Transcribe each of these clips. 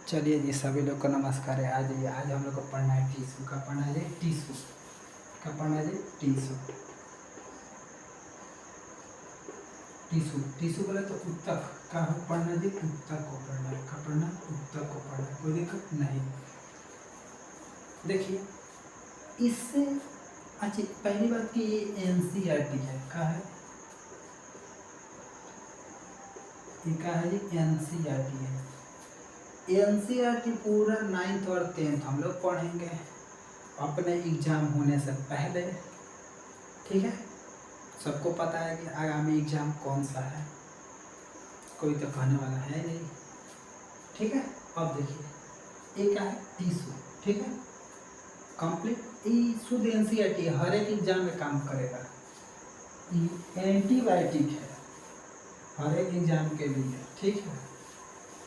चलिए जी, सभी लोग को नमस्कार है। आज हम लोग को पढ़ना है टीसू का। पढ़ना है जी टीसू का। पढ़ना है जी टीसू। टीसू टीसू बोले तो उत्तक का पढ़ना है जी। उत्तक को पढ़ना है। का पढ़ना उत्तक को पढ़ना है, कोई दिक्कत नहीं। देखिए इससे अच्छा, पहली बात कि ये एनसीईआरटी है। का है ये? का है जी? एनसीईआरटी है। एनसीईआरटी पूरा 9th और 10th हम लोग पढ़ेंगे अपने एग्जाम होने से पहले। ठीक है, सबको पता है कि आगामी एग्जाम कौन सा है, कोई तो कहने वाला है नहीं। ठीक है, अब देखिए एक है टीसू। ठीक है, कंप्लीट ये शुद्ध एनसीईआरटी हर एक एग्जाम में काम करेगा। ये एंटीबायोटिक है हर एक एग्जाम के लिए। ठीक है,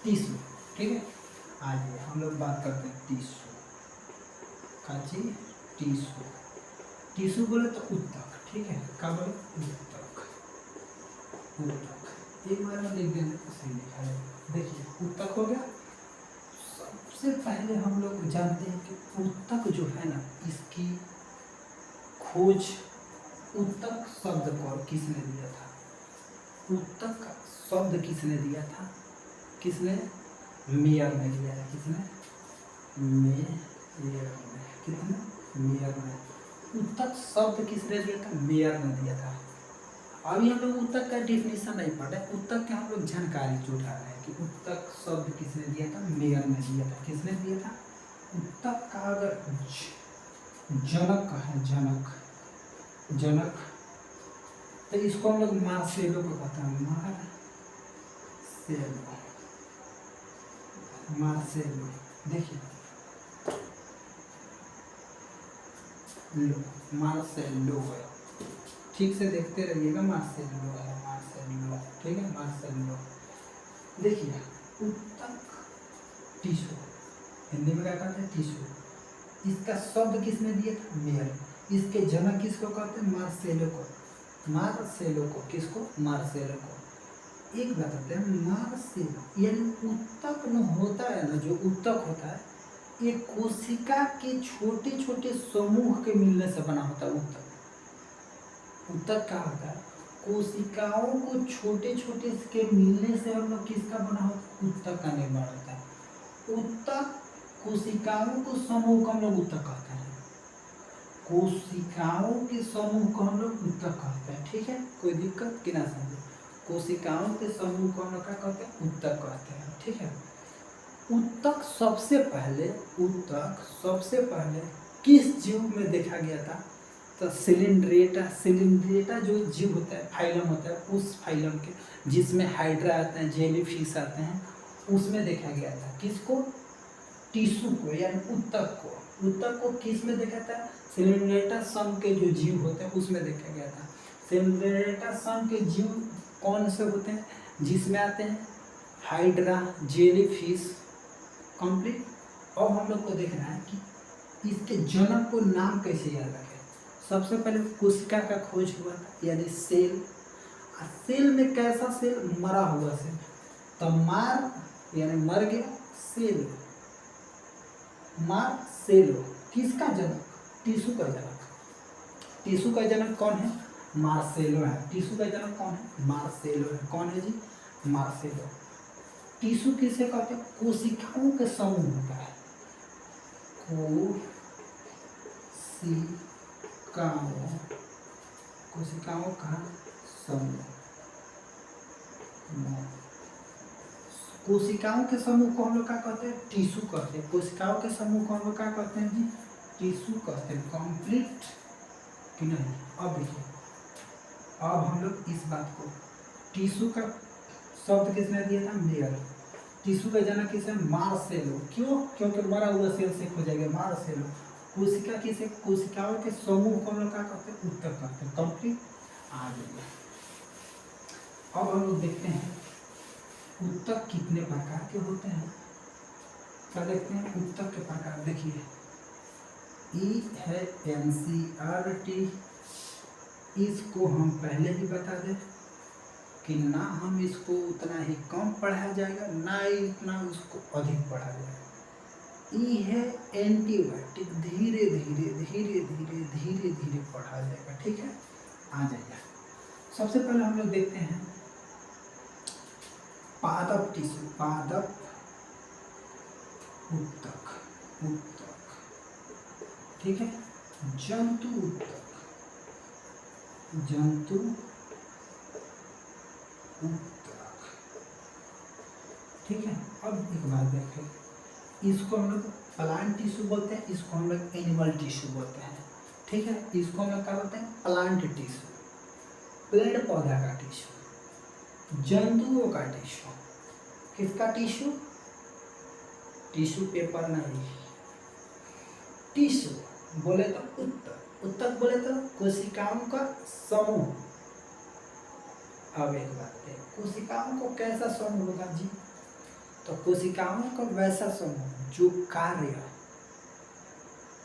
टीसू। ठीक है, आइए हम लोग बात करते हैं टीसू का जी। टीसू टीसू बोले तो उत्तक। ठीक है, क्या बोले? उत्तक। उत्तक एक बार में लिख देने तो सही लिखा है। देखिए उत्तक हो गया। सबसे पहले हम लोग जानते हैं कि उत्तक जो है ना, इसकी खोज उत्तक शब्द को किसने दिया था? उत्तक शब्द किसने दिया था? किसने? मेयर ने दिया है। किसने? मेयर ने। किसने? मेयर ने। उत्तक शब्द किसने दिया था? मेयर ने दिया था। अभी हम लोग उत्तक का डेफिनेशन नहीं पढ़ रहे, उत्तक के हम लोग जानकारी जुटा रहे हैं कि उत्तक शब्द किसने दिया था? मेयर ने दिया था। किसने दिया था? उत्तक का अगर जनक है, जनक जनक, तो इसको हम लोग मार्सेलो को कहते हैं। मार्सेलो। मार्सेलो। देखिए लो, मार्सेलो है। ठीक से देखते रहिएगा, मार्सेलो है। मार्सेलो। ठीक है, मार्सेलो। देखिए उत्तक टीसू, हिंदी में क्या कहते हैं? टीसू। इसका शब्द किसने दिया था? मेयर। इसके जनक किसको कहते हैं? मार्सेलो को। मार्सेलो को। किसको? मार्सेलो को। एक बताते हैं, मार्सेलो यानी उत्तक न होता है ना, जो उत्तक होता है ये कोशिका के छोटे छोटे समूह के मिलने से बना होता है। उत्तक उत्तक क्या होता है? कोशिकाओं को छोटे छोटे के मिलने से हम लोग किसका बना होता है? उत्तक का निर्माण होता है। उत्तक कोशिकाओं को समूह को हम लोग उत्तक कहते हैं। कोशिकाओं के समूह को हम लोग उत्तक कहते हैं। ठीक है, कोई दिक्कत कि ना समझे? कोशिकाओं के समूह को हम लोग क्या कहते हैं? उत्तक कहते हैं। ठीक है, उत्तक सबसे पहले किस जीव में देखा गया था? तो सिलिंड्रेटा। सिलिंड्रेटा जो जीव होता है, फाइलम होता है, उस फाइलम के जिसमें हाइड्रा आते हैं, जेली फिश आते हैं, उसमें देखा गया था। किसको? टीसू को, यानी उत्तक को। उत्तक को किस में देखा था? सिलिंड्रेटा सम के जो जीव होते हैं उसमें देखा गया था। सिलिंड्रेटा सम के जीव कौन से होते हैं? जिसमें आते हैं हाइड्रा, जेली फिश। कंप्लीट। अब हम लोग को देखना है कि इसके जनक को नाम कैसे याद रखें। सबसे पहले कोशिका का खोज हुआ था, यानी सेल। सेल में कैसा सेल? मरा हुआ सेल। तो मार यानी मर गया, सेल। मार सेलो। किसका जनक? टीसू का जनक। टीसू का जनक कौन है? मार्सेलो है। टीसू का जनक कौन है? मार्सेलो है। कौन है जी? मार्सेलो। टीसू किसे कहते हैं? कोशिकाओं के समूह होता है। कोशिकाओं का समूह। कोशिकाओं के समूह को हम लोग क्या कहते हैं? टीसू कहते हैं। कोशिकाओं के समूह को हम लोग क्या कहते हैं जी? टीसू कहते हैं। कंप्लीट कि नहीं? अब देखिए, अब हम लोग इस बात को, टीसू का शब्द किसने दिया था? मेयर। टीसू का जनक किसे? मार्सेलो। क्यों? क्योंकि मरा हुआ सेल से खोजा गया। मार्सेलो। कोशिका किसे? कोशिकाओं के समूह को हम लोग क्या कहते हैं? उत्तक कहते हैं। कंप्लीट। आ गया। अब हम लोग देखते हैं उत्तक कितने प्रकार के होते हैं। क्या देखते हैं? उत्तक के प्रकार। देखिए ई है एनसीईआरटी, इसको हम पहले ही बता दें। कि ना हम इसको उतना ही कम पढ़ाया जाएगा, ना ही इतना उसको अधिक पढ़ाया जाएगा। ई है एंटीबायोटिक, धीरे धीरे धीरे धीरे धीरे धीरे पढ़ा जाएगा। ठीक है, आ जाइए। सबसे पहले हम लोग देखते हैं पादप टिश्यू, पादप उत्तक, उत्तक, ठीक है, जंतु उत्तक, जंतु उत्तक, ठीक है। अब एक बात देखें, इसको हम लोग प्लांट टिश्यू बोलते हैं, इसको हम लोग एनिमल टिश्यू बोलते हैं। ठीक है, इसको हम लोग क्या बोलते हैं? प्लांट टिश्यू, पेड़ पौधा का टिश्यू, जंतुओं का टिश्यू। किसका टिश्यू? टिश्यू पेपर नहीं, टिश्यू बोले तो उत्तक, उत्तक बोले तो कोशिकाओं का समूह। अब एक बात है, कोशिकाओं को कैसा समूह होगा जी? तो कोशिकाओं का वैसा समूह जो कार्य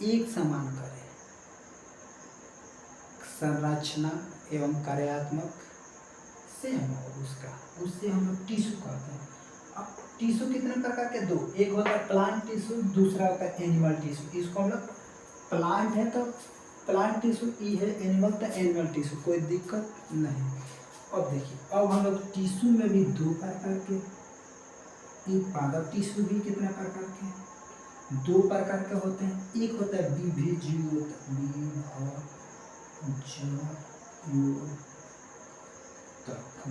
एक समान करे, संरचना एवं कार्यात्मक सेम हो उसका, उससे हम लोग टिश्यू कहते हैं। अब टिश्यू कितने प्रकार के? दो, एक होता है प्लांट टिश्यू, दूसरा होता है एनिमल टिश्यू। इसको हम लोग प्लांट है तो प्लांट टिश्यू, ई है एनिमल तो एनिमल टिश्यू, कोई दिक्कत नहीं। अब देखिए, अब हम लोग टिश्यू में भी दो प्रकार के, पादप टिश्यू भी कितने प्रकार के? दो प्रकार के होते हैं। एक होता है विभेज्योतक,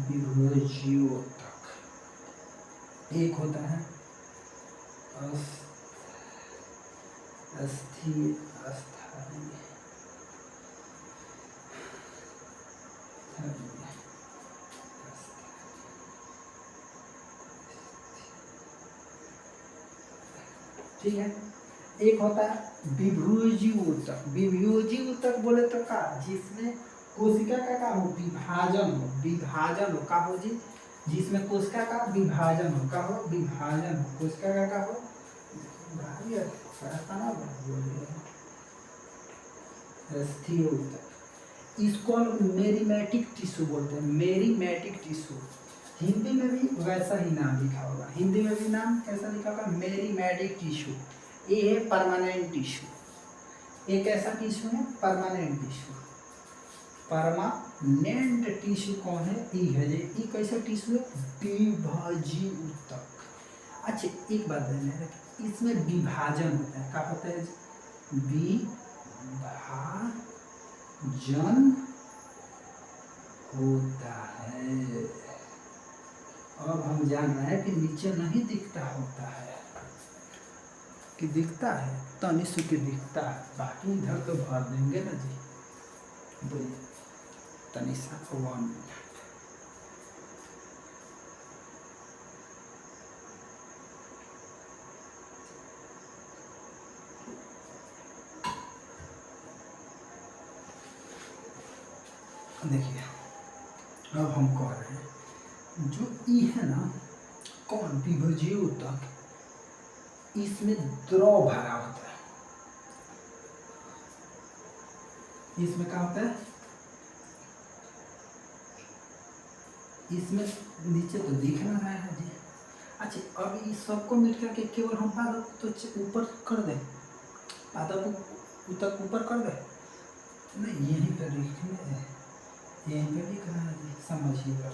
विभेज्योतक, एक होता है अस्थायी, ठीक है। एक होता है विभेज्योतक, विभेज्योतक बोले तो का, जिसमें कोशिका का हो विभाजन हो, विभाजन हो का हो जी, जिसमें कोशिका का विभाजन हो, का हो विभाजन हो, कोशिका का हो इसको मेरिमेटिक टिश्यू बोलते हैं, मेरिमेटिक टिश्यू। हिंदी में भी वैसा ही नाम लिखा होगा, हिंदी में भी नाम कैसा लिखा होगा? मेरिमेटिक टिश्यू। ये है परमानेंट टिश्यू, एक ऐसा टिश्यू है परमानेंट टिश्यू। परमानेंट टिश्यू कौन है? ई है जे। ई कैसा टिश्यू है? विभेज्योतक। अच्छा एक बात ध्यान रखिए, इसमें विभाजन होता है, क्या होता है? विभाजन होता है। अब हम जान रहे हैं कि नीचे नहीं दिखता होता है, कि दिखता है तनिष्क के दिखता है, बाकी इधर तो भर देंगे ना जी। बोलिए तनिष्क 1 मिनट। देखिए, अब हम कह रहे हैं जो ई है ना, कौन? विभेज्योतक, इसमें द्रव भरा होता है। इसमें क्या होता है? इसमें नीचे तो दिख ना रहा है जी। अच्छा, अब इस सबको मिट करके केवल हम पादप तो ऊपर कर दें, पादप तक ऊपर कर दें? नहीं, यहीं पर लिखना है, यहीं पर लिख रहा है जी, समझिएगा।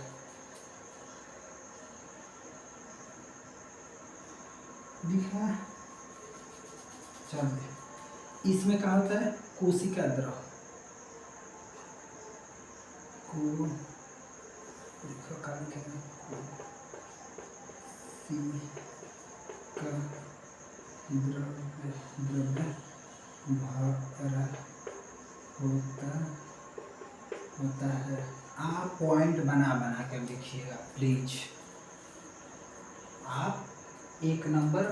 दिखा चल, इसमें क्या होता है? कोशिका द्रव, कोशिका द्रव्य भरा होता है। आप पॉइंट बना बना कर लिखिएगा प्लीज। आप एक नंबर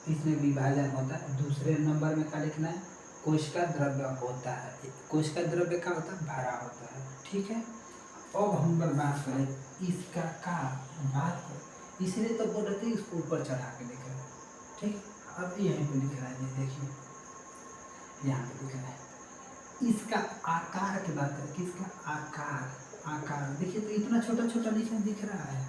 इसमें विभाजन होता है, दूसरे नंबर में क्या लिखना है? कोशिका द्रव्य होता है। कोशिका द्रव्य क्या होता है? भरा होता है। ठीक है, अब हम बात करें इसका का बात करें, इसलिए तो बोल रहे थे इसको ऊपर चढ़ा के लिख रहे हैं। ठीक, अब यहीं पे लिख रहा है, देखिए यहाँ पे लिख रहा है। इसका आकार की बात करें, किसका आकार? आकार देखिए तो इतना छोटा छोटा दिख रहा है।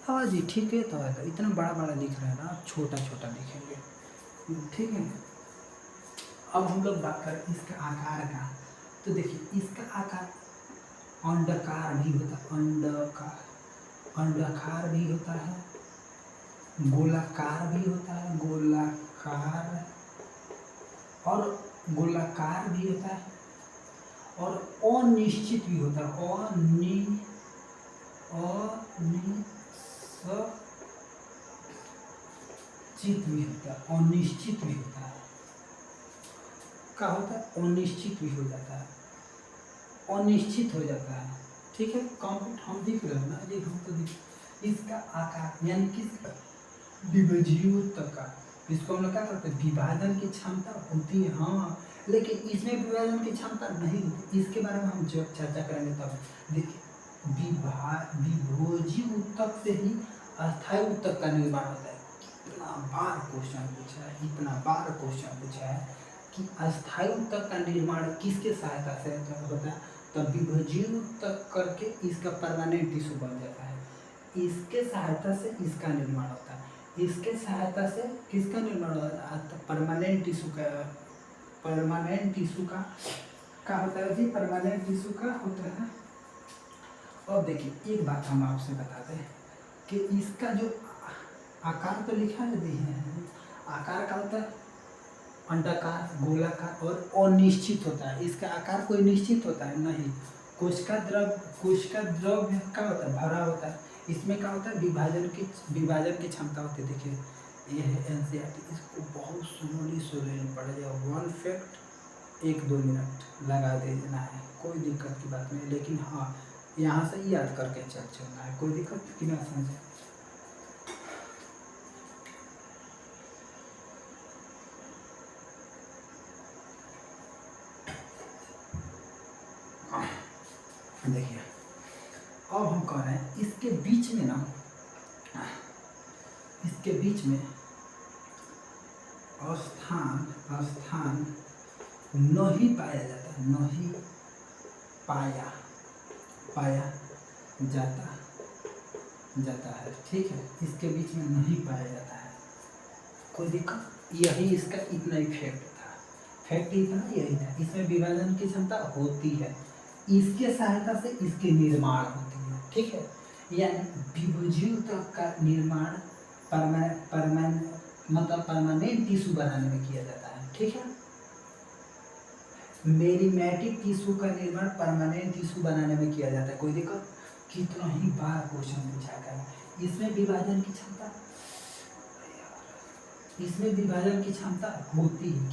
हाँ जी ठीक है, तो इतना बड़ा बड़ा दिख रहा है ना, छोटा छोटा दिखेंगे, ठीक है। अब हम लोग बात करें इसका आकार का, तो देखिए इसका आकार अंडाकार भी होता है, अंडाकार भी होता है, गोलाकार भी होता है, और गोलाकार भी होता है, और अनिश्चित भी होता है, अनिश्चित भी होता है। क्या होता है? अनिश्चित भी हो जाता है, अनिश्चित हो जाता है, ठीक है। कंप्लीट हम दिख रहे हैं ना, ये हम तो इसका आकार यानी कि विभाज्यता, इसको हम लोग क्या करते हैं, विभाजन की क्षमता होती है, हाँ, लेकिन इसमें विभाजन की क्षमता नहीं होती, इसके बारे में हम जब चर्चा करेंगे तब। देखिए विभोजी उत्तक से ही अस्थायी उत्तक का निर्माण होता है। इतना बार क्वेश्चन पूछा है कि अस्थायी उत्तक का निर्माण किसके सहायता से होता है, तो विभोजी उत्तक करके इसका परमानेंट टिश्यू बन जाता है, इसके सहायता से इसका निर्माण होता है, इसके सहायता से किसका निर्माण होता है, परमानेंट टिश्यू का क्या होता है जी, परमानेंट टिश्यू का होता है। अब देखिए एक बात हम आपसे बताते हैं कि इसका जो आकार तो लिखा है, आकार का होता है अंडाकार, गोलाकार और अनिश्चित होता है। इसका आकार कोई निश्चित होता है नहीं। कोशिका द्रव क्या होता है, भरा होता है। इसमें क्या होता है, विभाजन की क्षमता होती है। देखिए ये है एनसीईआरटी, इसको बहुत स्लोली पढ़ेगा, 1 फैक्ट 1-2 मिनट लगा देना है, कोई दिक्कत की बात नहीं, लेकिन हाँ यहाँ से याद करके चलना है, कोई दिक्कत की ना समझे। देखिए अब हम कह रहे हैं इसके बीच में स्थान नहीं पाया जाता, नहीं पाया जाता है, ठीक है। इसके बीच में नहीं पाया जाता है, कोई दिक्कत, यही इसका इतना इफेक्ट था, यही था। इसमें विभाजन की क्षमता होती है, इसके सहायता से इसके निर्माण होती है, ठीक है। यानी विभोजी उत्तक का निर्माण परमानेंट टिश्यू बनाने में किया जाता है, ठीक है। मेरिमेटिक टिश्यू का निर्माण परमानेंट टिश्यू बनाने में किया जाता है, कोई दिक्कत। कितना ही बार क्वेश्चन पूछा गया। इसमें विभाजन की क्षमता होती है,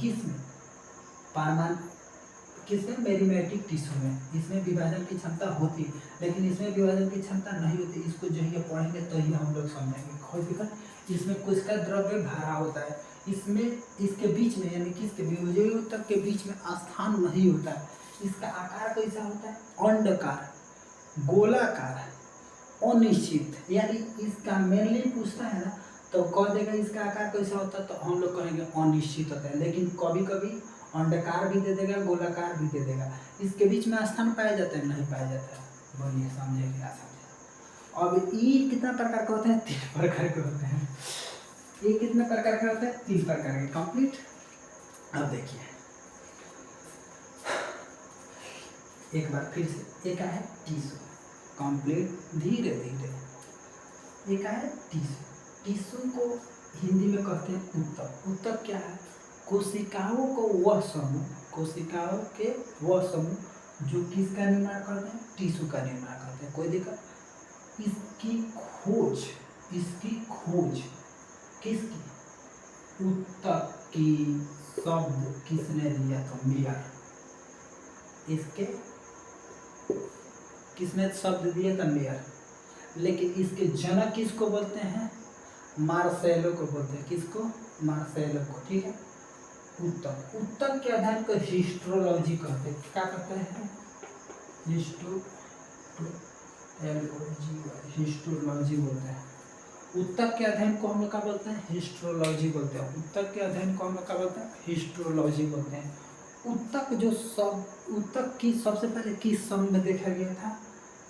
किसमें मेरिमेटिक टिश्यू में इसमें विभाजन की क्षमता होती है, लेकिन इसमें विभाजन की क्षमता नहीं होती। इसको जो ये पढ़ेंगे तो ही हम लोग समझेंगे, कोई दिक्कत। इसमें कोशिका द्रव्य भरा होता है, इसमें इसके बीच में यानी कि इसके विभोजी उत्तक के बीच में स्थान नहीं होता है। इसका आकार कैसा होता है, अंडाकार, गोलाकार, अनिश्चित। यानी इसका मेनली पूछता है ना, तो कह देगा इसका आकार कैसा होता है, तो हम लोग कहेंगे अनिश्चित होता है, लेकिन कभी कभी अंडाकार भी दे देगा, गोलाकार भी दे देगा। इसके बीच में स्थान पाया जाता है, नहीं पाया जाता है। बोलिए समझे क्या समझे। अब ये कितना प्रकार का होता है, 3 प्रकार के होते हैं। ये कितने प्रकार के होते हैं, 3 प्रकार के, कंप्लीट। अब देखिए एक बार फिर से, एक है टिश्यू, कंप्लीट, धीरे धीरे। एक है टिश्यू को हिंदी में कहते हैं उत्तक। उत्तक क्या है, कोशिकाओं के वह समूह जो किसका निर्माण करते हैं, टिश्यू का निर्माण करते हैं, कोई दिक्कत। इसकी खोज किसकी, उत्तक की। शब्द किसने दिया, तो मेयर। इसके किसने शब्द दिया था, मेयर। लेकिन इसके जनक किसको बोलते हैं, मार्सेलो को बोलते हैं, किसको, मार्सेलो को, ठीक है। उत्तक के अध्ययन को हिस्टोलॉजी कहते हैं, क्या कहते हैं, हिस्टोलॉजी बोलते हैं। उत्तक के अध्ययन को हम लोग क्या बोलते हैं, हिस्टोलॉजी बोलते हैं। उत्तक के अध्ययन को हम लोग क्या बोलते हैं, हिस्टोलॉजी बोलते हैं। उत्तक की सबसे पहले किस सन में देखा गया था,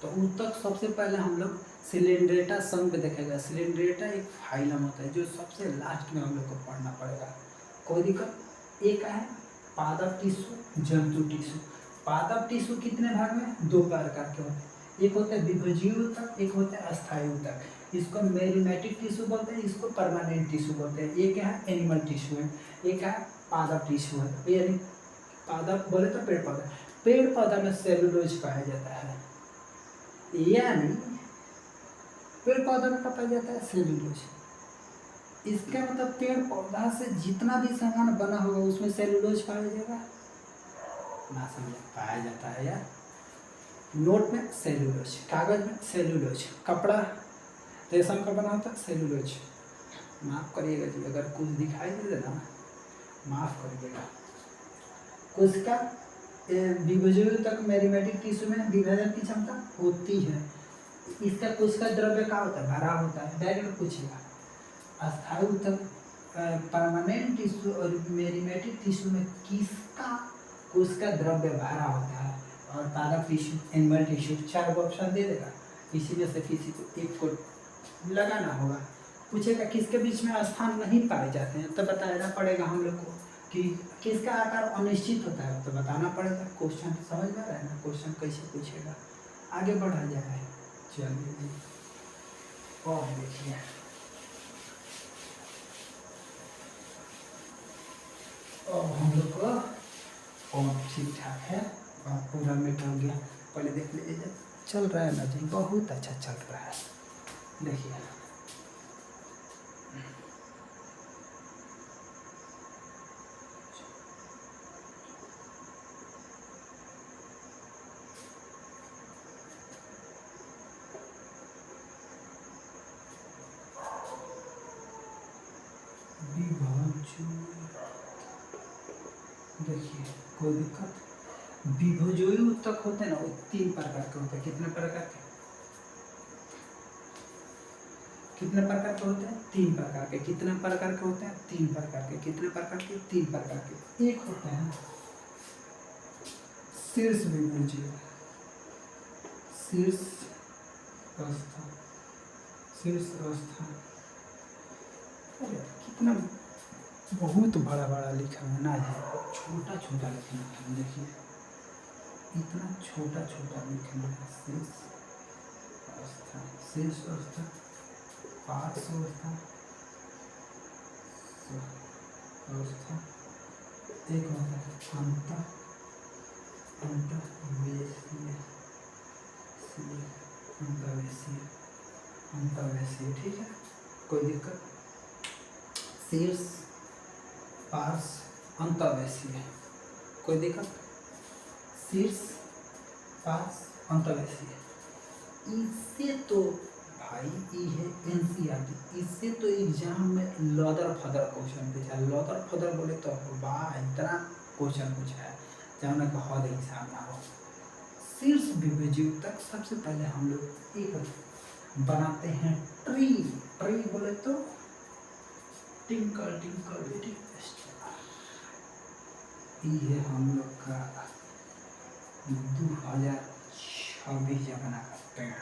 तो ऊतक सबसे पहले हम लोग सिलेंड्रेटा संघ में देखेगा। सिलेंड्रेटा एक फाइलम होता है जो सबसे लास्ट में हम लोग को पढ़ना पड़ेगा, कोई दिक्कत। एक है पादप टिश्यू, जंतु टिश्यू। पादप टिश्यू कितने भाग में? 2 प्रकार के होते हैं, एक होता है विभजीय ऊतक, एक होता है अस्थायी ऊतक। इसको मेरिमेटिक टिश्यू बोलते हैं, इसको परमानेंट टिश्यू बोलते हैं। एक है एनिमल टिश्यू है, एक है पादप टिश्यू है। यानी पादप बोले तो पेड़ पौधा, पेड़ पौधा में सेलुलोज पाया जाता है, यानी पेड़ पौधा में पाया जाता है सेलुलोज। इसका मतलब पेड़ पौधा से जितना भी सामान बना होगा उसमें सेलुलोज पाया जाएगा ना, समझ पाया जाता है यार। नोट में सेलुलोज, कागज में सेलुलोज, कपड़ा रेशम का बना होता है सेलुलोज। माफ करिएगा जी अगर कुछ दिखाई दे देना, माफ करिएगा। कोशिका विभजीय तक मेरिमेटिक टिश्यू में विभाजन की क्षमता होती है। इसका कोशिका द्रव्य का होता है? भरा होता है। डायरेक्ट पूछेगा। अस्थायी ऊतक परमानेंट टिश्यू और मेरिमेटिक टिश्यू में किसका कोशिका द्रव्य भरा होता है? और पादप टिश्यू, एनिमल टिश्यू, 4 ऑप्शन दे देगा, इसी में से किसी को एक को लगाना होगा। पूछेगा किसके बीच में स्थान नहीं पाए जाते हैं, तो बताना पड़ेगा हम लोग को कि किसका आकार अनिश्चित होता है, तो बताना पड़ेगा। क्वेश्चन समझ में आ रहा है ना, क्वेश्चन कैसे पूछेगा, आगे बढ़ा जाए। चलिए और देखिए, और हम लोग को और ठीक ठाक है और पूरा मिट हो गया। पहले देख लीजिए, चल रहा है ना जी, बहुत अच्छा चल रहा है। देखिए देखिए कोई दिक्कत। विभजीय ऊतक होते हैं ना, वो 3 प्रकार के होते हैं। कितने प्रकार के? कितने प्रकार के होते हैं? 3 प्रकार के। कितने प्रकार के होते हैं? 3 प्रकार के। कितने प्रकार के? 3 प्रकार के। एक होते हैं शीर्ष विभजीय, शीर्ष अवस्था, शीर्ष अवस्था। अरे कितना बहुत बड़ा बड़ा लिखा है ना, छोटा छोटा लिखना है। देखिए इतना छोटा छोटा लिखना है। शीर्ष अवस्था, शीर्ष अवस्था, पार्श्व अवस्था, अवस्था, एक होता है अंतर्वेशीय। ठीक है, कोई दिक्कत। शीर्ष, पार्श्व, अंतर्वेशीय, कोई दिक्कत। शीर्ष, पार्श्व, अंतर्वेशीय। इससे तो भाई ये है एनसीईआरटी, इससे तो एग्जाम में लदर फदर क्वेश्चन पूछा। लदर फदर बोले तो वाह, इतना क्वेश्चन पूछा है जहाँ ना हद हिसाब ना हो। शीर्ष विभजीय तक सबसे पहले हम लोग एक बनाते हैं ट्री। ट्री बोले तो टिंकल टिंकल लिटिल स्टार। ये हम लोग का 2026 जमाना का पेड़।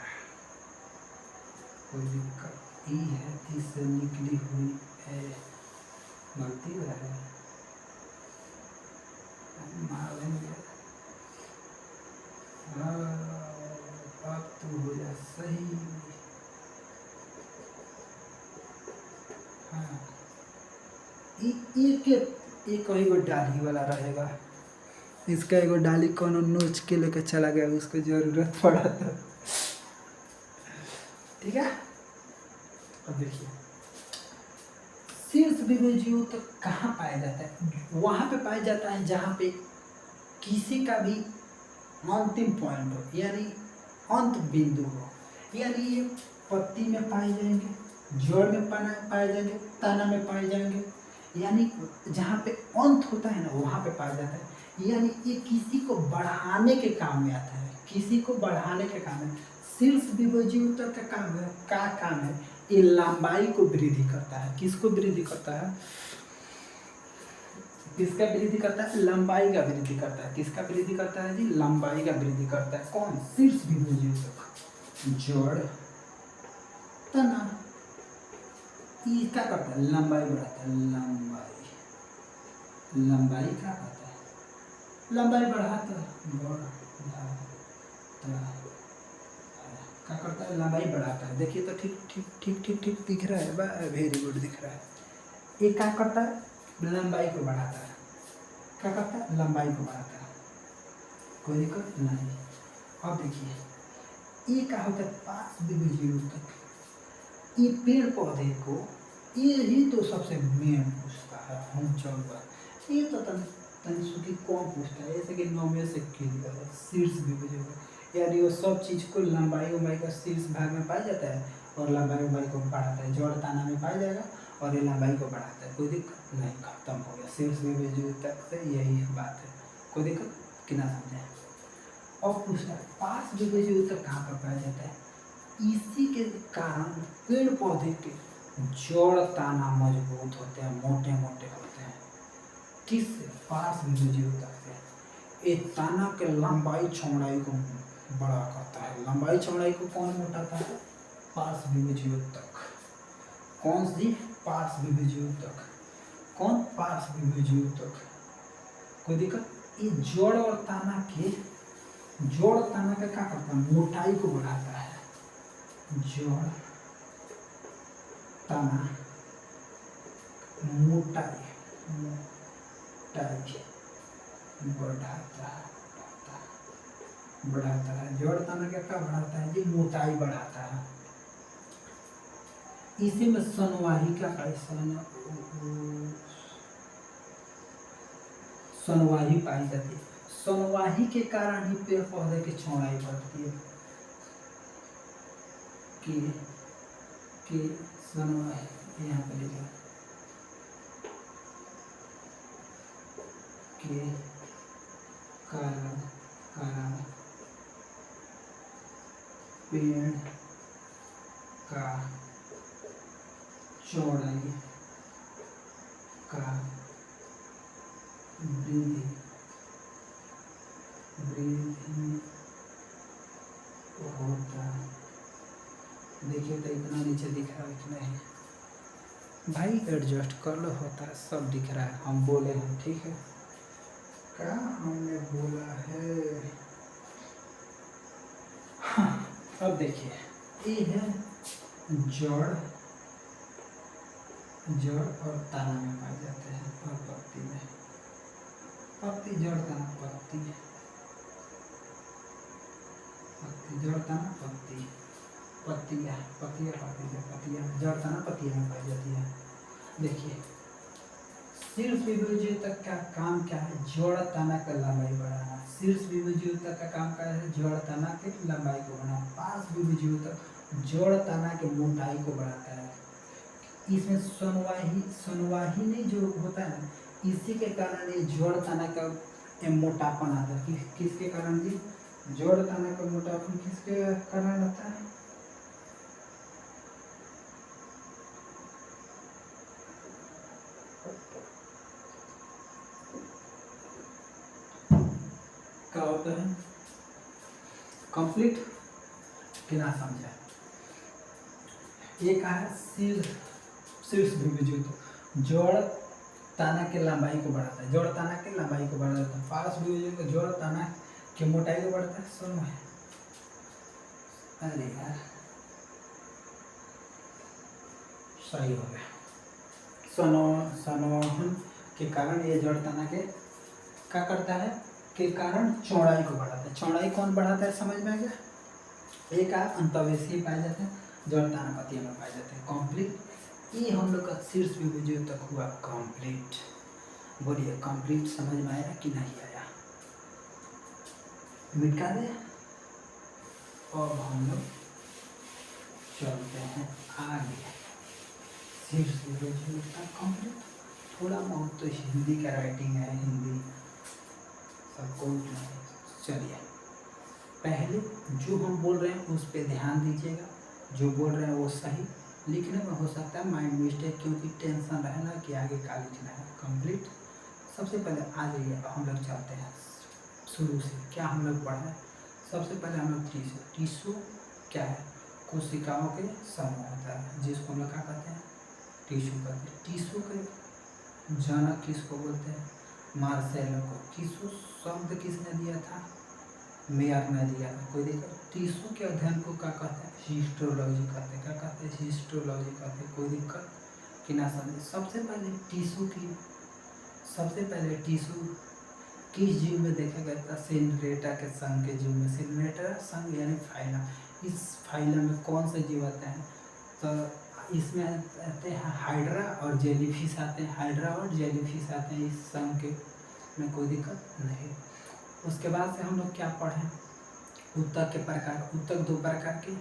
कोई दिक्कत ये है, इससे निकली हुई है, गलती हो रहा है, मार लेंगे। अब तो हो जा सही। हाँ, एक एगो डाली वाला रहेगा। इसका एगो डाली कोनो नोच के लेके चला गया, उसको जरूरत पड़ा तो। ठीक है, अब देखिए शीर्ष विभजीय तो कहाँ पाया जाता है? वहाँ पे पाया जाता है जहाँ पे किसी का भी अंतिम पॉइंट हो, यानी अंत बिंदु हो। यानी ये पत्ती में पाए जाएंगे, जड़ में पाए जाएंगे, तना में पाए जाएंगे, यानी जहाँ पे अंत होता है ना वहाँ पे पाया जाता है। यानी ये किसी को बढ़ाने के काम में आता है, किसी को बढ़ाने के काम में। शीर्ष विभजीय उत्तर का काम है ये लंबाई को वृद्धि करता है। किसको वृद्धि करता है? किसका वृद्धि करता है? लंबाई का वृद्धि करता है। किसका वृद्धि करता है जी? लंबाई का वृद्धि करता है। कौन? शीर्ष विभजीय उत्तक। जड़ तना, ये क्या करता है, लंबाई बढ़ाता है, लंबाई क्या करता है, लंबाई बढ़ाता है, क्या करता है, लंबाई बढ़ाता है। देखिए तो ठीक ठीक ठीक ठीक ठीक दिख रहा है, वेरी गुड दिख रहा है। ये क्या करता है, लंबाई को बढ़ाता है, क्या करता है, लंबाई को बढ़ाता है, कोई दिक्कत नहीं। अब देखिए ये क्या होता है, 5 डिग्री जीरो तक। ये पेड़ पौधे को, ये ही तो सबसे मेन पूछता है हम चौबा, ये तो तन कौन पूछता है, जैसे कि नौवे से क्लियर है, शीर्ष भी बुझेगा यार, ये सब चीज़ को लंबाई उम्बाई का शीर्ष भाग में पाया जाता है और लंबाई उम्बाई को बढ़ाता है, जड़ ताना में पाया जाएगा और ये लंबाई को बढ़ाता है, कोई दिक्कत नहीं, खत्म हो गया। शीर्ष भी तक से यही बात है, कोई दिक्कत कि ना समझे। और पूछता है 5 डिग्री तक कहाँ पर पाया जाता है, इसी के कारण पेड़ पौधे के जड़ ताना मजबूत होते हैं, मोटे मोटे होते हैं, किससे, 5 डिग्री तक से। एक ताना के लंबाई चौड़ाई को बड़ा करता है, लंबाई चौड़ाई को कौन मोटाता है, 5 डिग्री तक। कौन सी, 5 डिग्री तक, कौन, 5 डिग्री तक, कोई दिक्कत। ये जोड़ और ताना के, जोड़ ताना का क्या करता है, मोटाई को बढ़ाता है, जोड़ ताना मोटाई बढ़ाता है, जोड़ ताना क्या बढ़ाता है जी, मोटाई बढ़ाता है। इसी में सनवाही का सनवाही पाई जाती है, सनवाही के कारण ही पेड़ पौधे की चौड़ाई बढ़ती है, कि सनवाही यहाँ पे लिखा के कारण पेड़ का चौड़ाई का वृद्धि होता। देखिए तो इतना नीचे दिख रहा है कि नहीं भाई, एडजस्ट कर लो, होता है, सब दिख रहा है, हम बोले हैं, ठीक है, क्या हमने बोला है। हाँ, अब देखिए ये है जड़ और ताना में पाए जाते हैं, और पत्ती में, पत्ती जड़ ताना पत्ती, जड़ ताना पत्ती, पत्तियाँ जड़ ताना पत्तियाँ में पाई जाती है। देखिए शीर्ष विभुजीव तक का काम क्या है, जोड़ ताना का लंबाई बढ़ाना। शीर्ष विभुजीव तक का काम क्या है, जोड़ ताना के लंबाई को बढ़ाना। 5 विभुजीव तक जोड़ ताना के मोटाई को बढ़ाता है। इसमें सनवाही नहीं जो होता है, इसी के कारण ये जोड़ ताना का मोटापन आता है। किसके कारण जी, जोड़ ताना का मोटापन किसके कारण आता है, क्या होता है, कंप्लीट कि ना समझा। ये कहा शीर्ष विभुजीव जोड़ ताना के लंबाई को बढ़ाता है, जोड़ ताना के लंबाई को बढ़ाता है। 5 विभुजीव को जोड़ ताना के मोटाई को बढ़ाता है। सुनो है, अरे यार सही हो गया। सनोहन के कारण ये जोड़ ताना के क्या करता है, के कारण चौड़ाई को बढ़ाता है। चौड़ाई कौन बढ़ाता है, समझ में आ गया। एक अंतवेशी पाए जाते हैं, जड़ ताना पत्तियों में पाए जाते हैं। कंप्लीट, ये हम लोग का शीर्ष विभुजीव तक हुआ कंप्लीट। बोलिए कंप्लीट समझ में आया कि नहीं आया, मिटा दे। अब हम लोग चलते हैं आगे, शीर्ष विभुजीव तक कंप्लीट। थोड़ा बहुत तो हिंदी का राइटिंग है, हिंदी सबको चलिए पहले जो हम बोल रहे हैं उस पर ध्यान दीजिएगा, जो बोल रहे हैं वो सही। लिखने में हो सकता है माइंड मिस्टेक, क्योंकि टेंशन रहना कि आगे क्या लिखना है। कंप्लीट सबसे पहले आ जाइए, हम लोग चलते हैं शुरू से। क्या हम लोग पढ़े, सबसे पहले हम लोग टिश्यू क्या है, कोशिकाओं के समूह होता है, जिसको हम लोग क्या कहते हैं, टिश्यू कहते हैं। टिश्यू के जनक किसको बोलते हैं, मार्सेलो को। टिश्यू शब्द किसने दिया था, मेयर ने दिया था। कोई दिक्कत, टिश्यू के अध्ययन को क्या कहते हैं, हिस्टोलॉजी कहते हैं। क्या कहते हैं, हिस्टोलॉजी कहते हैं। कोई दिक्कत कि ना समझे। सबसे पहले टिश्यू किस जीव में देखा गया था, सिनरेटा के संघ के जीव में। सिनरेटा संघ यानी फाइलम। इस फाइलम में कौन से जीव आते हैं, तो इसमें आते हैं हाइड्रा और जेलीफिश आते हैं। हाइड्रा और जेलीफिश आते हैं इस संघ के में, कोई दिक्कत नहीं। उसके बाद से हम लोग क्या पढ़ें, ऊतक के प्रकार। ऊतक दो प्रकार के,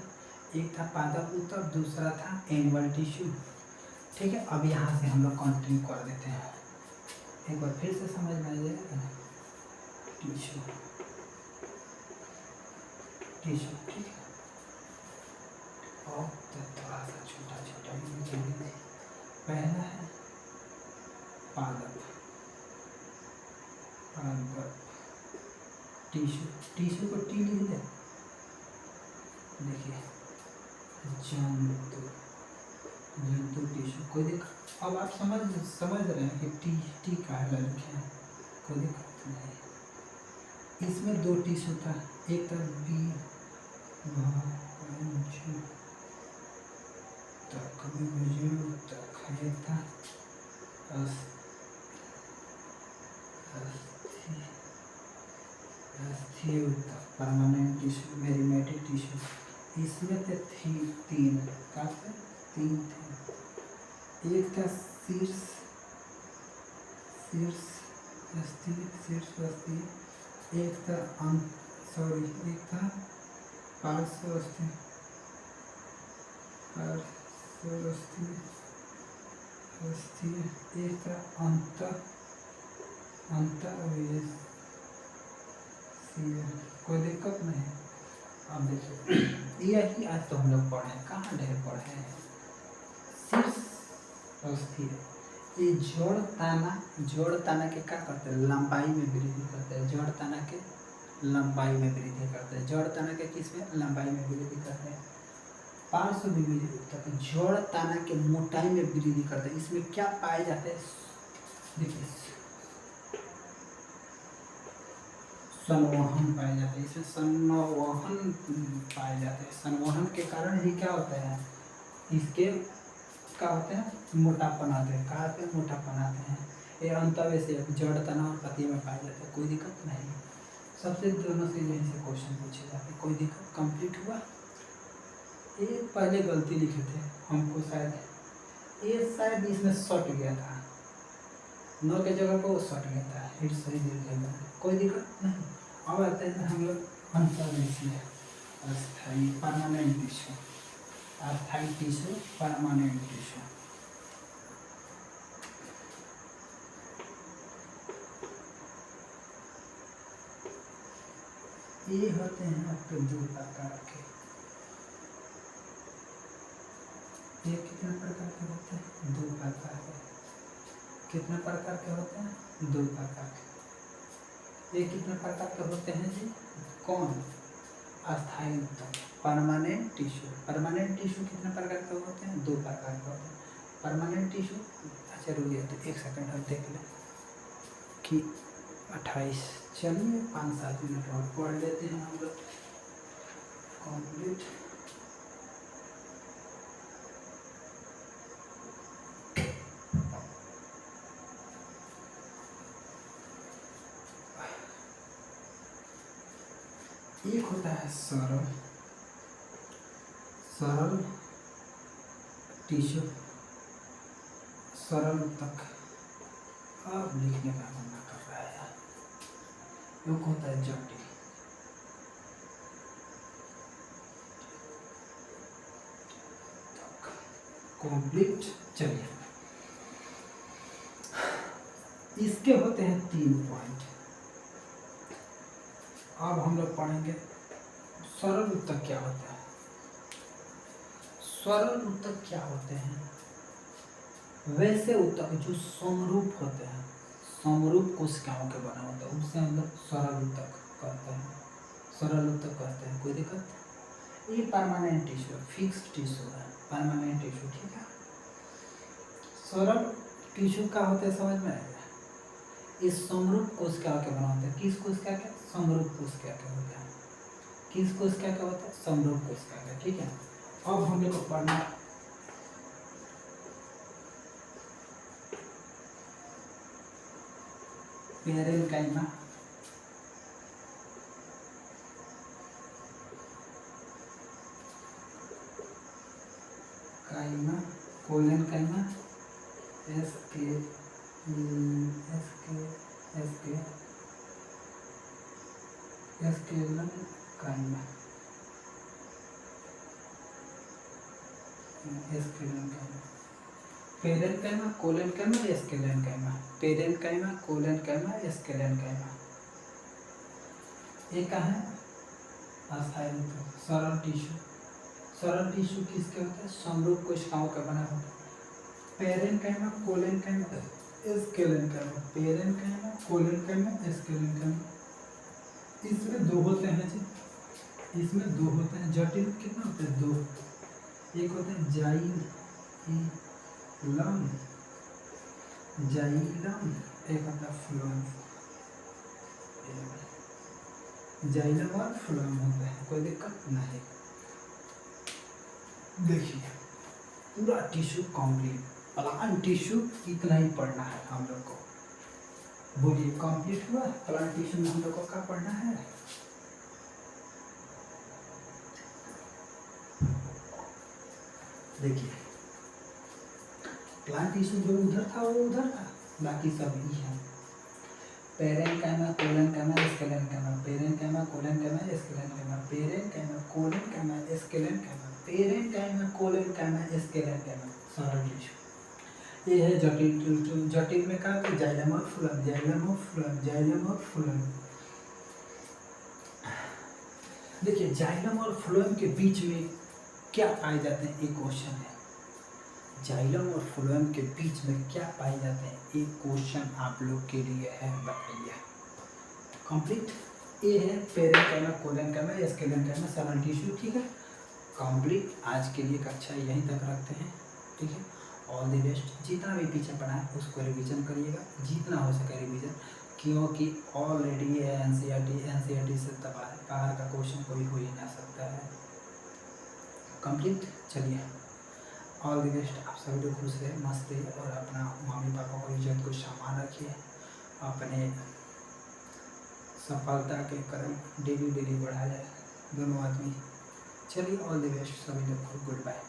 एक था पादप ऊतक, दूसरा था एनिमल टिश्यू। ठीक है, अब यहाँ से हम लोग कंटिन्यू कर देते हैं, एक बार फिर से समझ में आ जाएगा। टिश्यू टिश्यू ठीक है, और थोड़ा सा छोटा छोटा। पहला है पादप टिश्यू। टिश्यू को टी लिख दे, देखिए जंतु टिश्यू। कोई दिक्कत, अब आप समझ रहे हैं कि टी का है लिखे हैं, कोई दिक्कत नहीं। इसमें दो टिश्यू था, एक था बी तक, एक था परमानेंट टिश्यू, मेरिमेटिक टिश्यू। इसमें थे तीन, क्या थे, तीन थे। एक था शीर्ष अस्थि, एक था एक था पार्श्व अस्थि, एक था अंतःअवयवीय। कोई दिक्कत नहीं। अब देखिए, यही आज तो हम लोग पढ़े, कहाँ ढेर पढ़े हैं। शीर्ष अस्थि, ये जोड़ ताना के क्या करते हैं, लंबाई में वृद्धि करते हैं। जोड़ ताना के लंबाई में वृद्धि करते हैं। जोड़ ताना के किस में, लंबाई में वृद्धि करते हैं। पार्श्व ऊतक जोड़ ताना के मोटाई में वृद्धि करते हैं। इसमें क्या पाए जाते हैं, देखिए संवहन पाए जाते हैं। इसमें संवहन पाए जाते हैं। संवहन के कारण ही क्या होता है, इसके क्या होते हैं, मोटापन आते हैं। कहाँ आते हैं, मोटापन आते हैं। ये अंतःवय से जड़ तना और पति में पाए जाते हैं। कोई दिक्कत नहीं। सबसे दोनों से यहीं से क्वेश्चन पूछे जाते हैं। कोई दिक्कत, कंप्लीट हुआ। ये पहले गलती लिखे थे हमको, शायद इसमें सट गया था, 9 के जगह पर वो सट गया था, फिर सही दिल गया। कोई दिक्कत नहीं। अब आते हैं हम लोग अंतःदेशीय अस्थायी परमानेंट टिश्यू। अस्थायी टिश्यू, परमानेंट टिश्यू। ये होते हैं आपके दो प्रकार के। ये कितने प्रकार के होते हैं, दो प्रकार के। कितने प्रकार के होते हैं, दो प्रकार के। ये कितने प्रकार के होते हैं जी, कौन, अस्थायी ऊतक, परमानेंट टिश्यू। परमानेंट टिश्यू कितने प्रकार के होते हैं, दो प्रकार के होते हैं। परमानेंट टिश्यू, अच्छा रुकिए तो एक सेकंड हम देख लें कि 28, चलिए 5-7 मिनट और पढ़ लेते हैं हम लोग कंप्लीट। एक होता है सरल टिश्यू, सरल ऊतक। अब लिखने का मन कर रहा है यार। एक होता है जटिल, कंप्लीट। चलिए, इसके होते हैं 3 पॉइंट। अब हम लोग पढ़ेंगे सरल ऊतक क्या होता है। सरल ऊतक क्या होते हैं, वैसे ऊतक जो समरूप होते हैं, समरूप कोशिकाओं के बने होते हैं, उनसे हम लोग सरल ऊतक कहते हैं। सरल ऊतक कहते हैं। कोई दिक्कत, ये परमानेंट टिश्यू, फिक्स्ड टिश्यू है, परमानेंट टिश्यू, ठीक है। सरल टिश्यू क्या होता है समझ में आएगा। इस समरूप कोशिका के बना होता है, किस कोशिका के, समरूप कोशिका के होता है, किस कोशिका का होता है, समरूप कोशिका का, ठीक है। अब हम लोग को पढ़ना पेरेन्काइमा, काइमा, collenchyma, sclerenchyma, parenchyma, collenchyma, sclerenchyma, parenchyma, collenchyma, sclerenchyma. ये क्या है, अस्थायी सरल टिश्यू। सरल टिश्यू किसके होते हैं, समरूप कोशिकाओं का बना होता है। Parenchyma, collenchyma, sclerenchyma, parenchyma, collenchyma, sclerenchyma. इसमें दो होते हैं जी, इसमें दो होते हैं। जटिल कितना होते हैं, दो। एक होते हैं जाइलम, जाइलम, एक होता है फ्लोएम। जाइलम और फ्लोएम होता है, कोई दिक्कत नहीं। देखिए पूरा टिश्यू कंप्लीट, प्लांट टिश्यू इतना ही पढ़ना है हम लोग को। बोलिए कंप्लीट हुआ। प्लांट टिश्यू में हम लोग को क्या पढ़ना है, देखिए प्लांट टिश्यू जो उधर था वो उधर था, बाकी सब ही है। Parenchyma, collenchyma, sclerenchyma, parenchyma, collenchyma, sclerenchyma, parenchyma, collenchyma, sclerenchyma, parenchyma, collenchyma, sclerenchyma, सरल टिश्यू। ये है जटिल टिश्यू। जटिल में क्या है, जाइलम और फ्लोएम, जाइलम और फ्लोएम, जाइलम और फ्लोएम। देखिए जाइलम और फ्लोएम के बीच में क्या पाए जाते हैं, एक क्वेश्चन है। जाइलम और फ्लोएम के बीच में क्या पाए जाते हैं, एक क्वेश्चन आप लोग के लिए है, बताइए। कंप्लीट। ये है पेरेन्काइमा, कोलेनकाइमा, एस्केलेनकाइमा, सरल टिश्यू, ठीक है। कंप्लीट। आज के लिए कक्षा यहीं तक रखते हैं, ठीक है। All the best. जितना भी पीछे पढ़ा है उसको रिवीजन करिएगा, जितना हो सके रिवीजन, क्योंकि ऑलरेडी ये एनसीईआरटी से बाहर का क्वेश्चन कोई हो ही ना सकता है। कंप्लीट। चलिए ऑल द बेस्ट। आप सभी लोग खुश रहे, मस्त रहिए और अपना मम्मी पापा को इज्जत को सामान रखिए, अपने सफलता के कदम डेली डेली बढ़ा जाए दोनों आदमी। चलिए ऑल द बेस्ट सभी लोग को, गुड बाय।